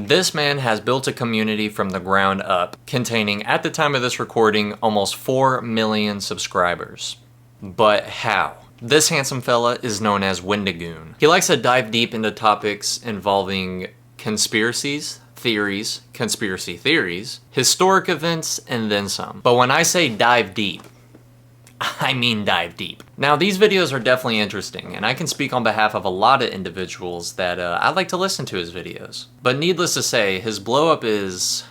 This man has built a community from the ground up, containing, at the time of this recording, almost 4 million subscribers. But how? This handsome fella is known as Wendigoon. He likes to dive deep into topics involving conspiracies, theories, conspiracy theories, historic events, and then some. But when I say dive deep, I mean dive deep. Now, these videos are definitely interesting, and I can speak on behalf of a lot of individuals that I like to listen to his videos. But needless to say, his blow up is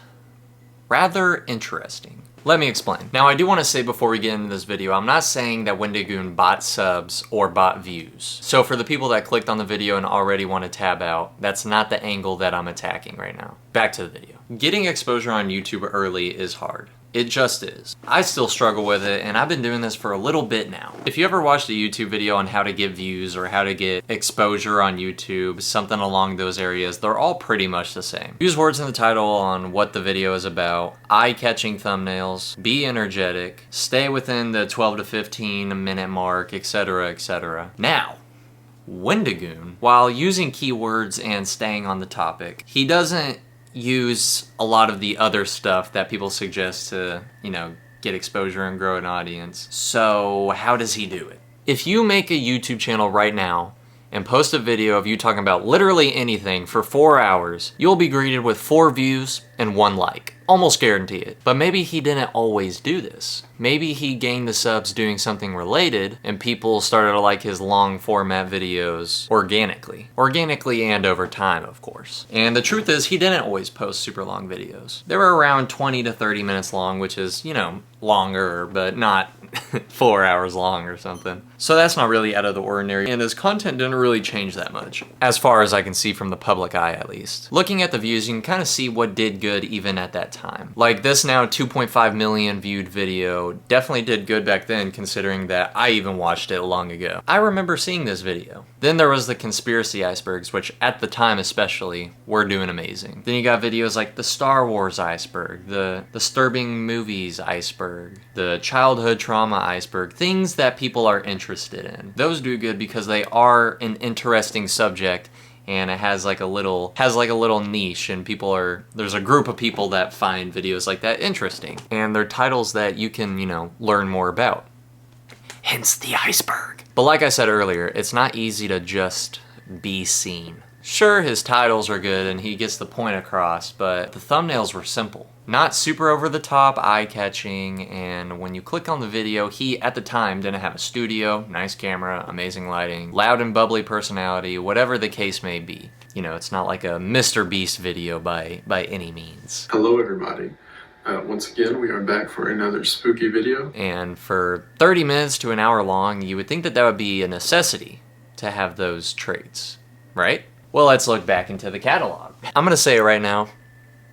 rather interesting. Let me explain. Now, I do want to say before we get into this video, I'm not saying that Wendigoon bought subs or bought views. So for the people that clicked on the video and already want to tab out, that's not the angle that I'm attacking right now. Back to the video. Getting exposure on YouTube early is hard. It just is. I still struggle with it, and I've been doing this for a little bit now. If you ever watched a YouTube video on how to get views or how to get exposure on YouTube, something along those areas, they're all pretty much the same. Use words in the title on what the video is about, eye-catching thumbnails, be energetic, stay within the 12 to 15 minute mark, etc., etc. Now, Wendigoon, while using keywords and staying on the topic, he doesn't use a lot of the other stuff that people suggest to, get exposure and grow an audience. So how does he do it? If you make a YouTube channel right now and post a video of you talking about literally anything for 4 hours, you'll be greeted with 4 views and 1 like. Almost guarantee it. But maybe he didn't always do this. Maybe he gained the subs doing something related and people started to like his long format videos organically. Organically and over time, of course. And the truth is, he didn't always post super long videos. They were around 20 to 30 minutes long, which is, longer, but not 4 hours long or something. So that's not really out of the ordinary, and his content didn't really change that much, as far as I can see from the public eye at least. Looking at the views, you can kind of see what did good even at that time. Like this now 2.5 million viewed video definitely did good back then, considering that I even watched it long ago. I remember seeing this video. Then there was the conspiracy icebergs, which at the time especially were doing amazing. Then you got videos like the Star Wars iceberg, the disturbing movies iceberg, the childhood trauma iceberg, things that people are interested in. Those do good because they are an interesting subject, and it has like a little niche, and there's a group of people that find videos like that interesting, and they're titles that you can, learn more about. Hence the iceberg. But like I said earlier, it's not easy to just be seen. Sure, his titles are good and he gets the point across, but the thumbnails were simple. Not super over the top, eye-catching, and when you click on the video, he, at the time, didn't have a studio, nice camera, amazing lighting, loud and bubbly personality, whatever the case may be. It's not like a Mr. Beast video by any means. Hello everybody. Once again, we are back for another spooky video. And for 30 minutes to an hour long, you would think that would be a necessity to have those traits, right? Well, let's look back into the catalog. I'm gonna say it right now,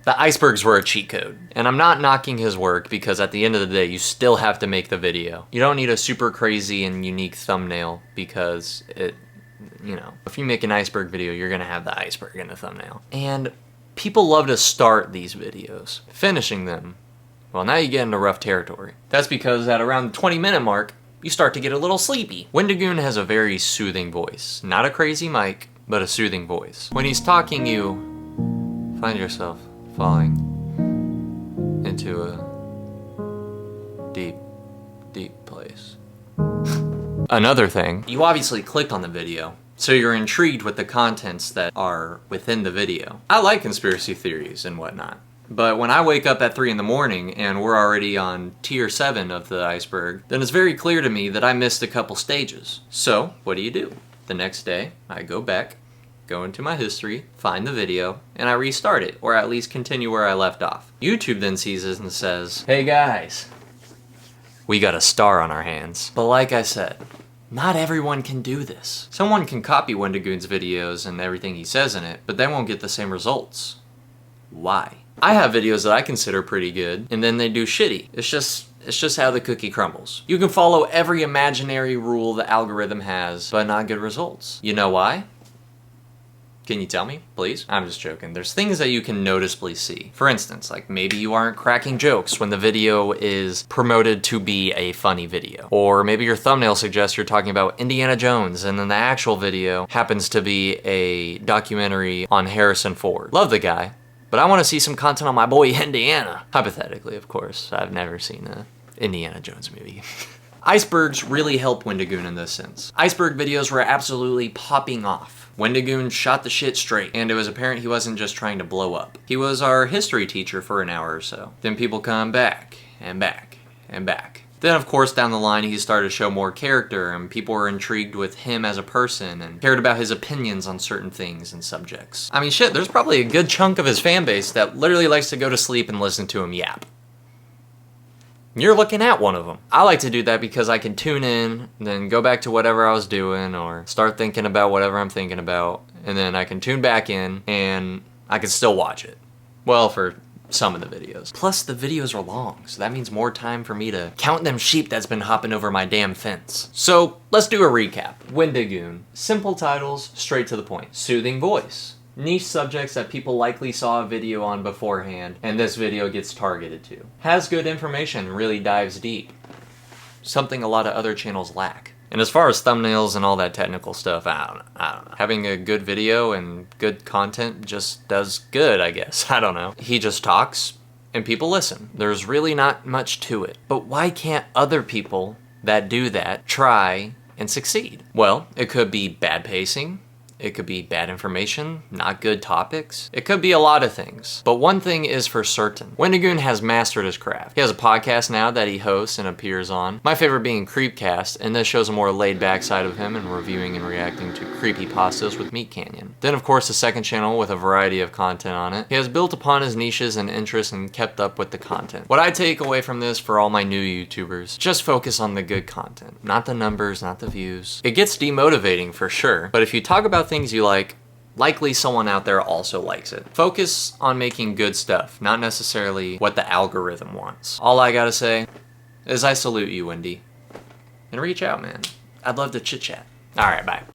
the icebergs were a cheat code. And I'm not knocking his work, because at the end of the day, you still have to make the video. You don't need a super crazy and unique thumbnail, because if you make an iceberg video, you're gonna have the iceberg in the thumbnail. And people love to start these videos. Finishing them, well, now you get into rough territory. That's because at around the 20-minute mark, you start to get a little sleepy. Wendigoon has a very soothing voice. Not a crazy mic, but a soothing voice. When he's talking, you find yourself falling into a deep, deep place. Another thing, you obviously clicked on the video, so you're intrigued with the contents that are within the video. I like conspiracy theories and whatnot, but when I wake up at 3 in the morning and we're already on tier 7 of the iceberg, then it's very clear to me that I missed a couple stages. So, what do? The next day, I go back, go into my history, find the video, and I restart it, or at least continue where I left off. YouTube then sees it and says, hey guys, we got a star on our hands. But like I said, not everyone can do this. Someone can copy Wendigoon's videos and everything he says in it, but they won't get the same results. Why? I have videos that I consider pretty good, and then they do shitty. It's just how the cookie crumbles. You can follow every imaginary rule the algorithm has, but not good results. You know why? Can you tell me, please? I'm just joking. There's things that you can noticeably see. For instance, like maybe you aren't cracking jokes when the video is promoted to be a funny video. Or maybe your thumbnail suggests you're talking about Indiana Jones and then the actual video happens to be a documentary on Harrison Ford. Love the guy, But I want to see some content on my boy Indiana. Hypothetically, of course. I've never seen a Indiana Jones movie. Icebergs really help Wendigoon in this sense. Iceberg videos were absolutely popping off. Wendigoon shot the shit straight, and it was apparent he wasn't just trying to blow up. He was our history teacher for an hour or so. Then people come back, and back, and back. Then, of course, down the line, he started to show more character, and people were intrigued with him as a person and cared about his opinions on certain things and subjects. I mean, shit, there's probably a good chunk of his fan base that literally likes to go to sleep and listen to him yap. You're looking at one of them. I like to do that because I can tune in, then go back to whatever I was doing, or start thinking about whatever I'm thinking about, and then I can tune back in, and I can still watch it. Well, for some of the videos. Plus, the videos are long, so that means more time for me to count them sheep that's been hopping over my damn fence. So, let's do a recap. Wendigoon. Simple titles, straight to the point. Soothing voice. Niche subjects that people likely saw a video on beforehand, and this video gets targeted to. Has good information, really dives deep. Something a lot of other channels lack. And as far as thumbnails and all that technical stuff, I don't know. Having a good video and good content just does good, I guess. I don't know. He just talks and people listen. There's really not much to it. But why can't other people that do that try and succeed? Well, it could be bad pacing. It could be bad information, not good topics. It could be a lot of things. But one thing is for certain. Wendigoon has mastered his craft. He has a podcast now that he hosts and appears on. My favorite being Creepcast, and this shows a more laid-back side of him in reviewing and reacting to creepypastas with Meat Canyon. Then, of course, a second channel with a variety of content on it. He has built upon his niches and interests and kept up with the content. What I take away from this for all my new YouTubers, just focus on the good content. Not the numbers, not the views. It gets demotivating for sure, but if you talk about things you like, likely someone out there also likes it. Focus on making good stuff, not necessarily what the algorithm wants. All I gotta say is I salute you, Wendy. And reach out, man. I'd love to chit chat. Alright, bye.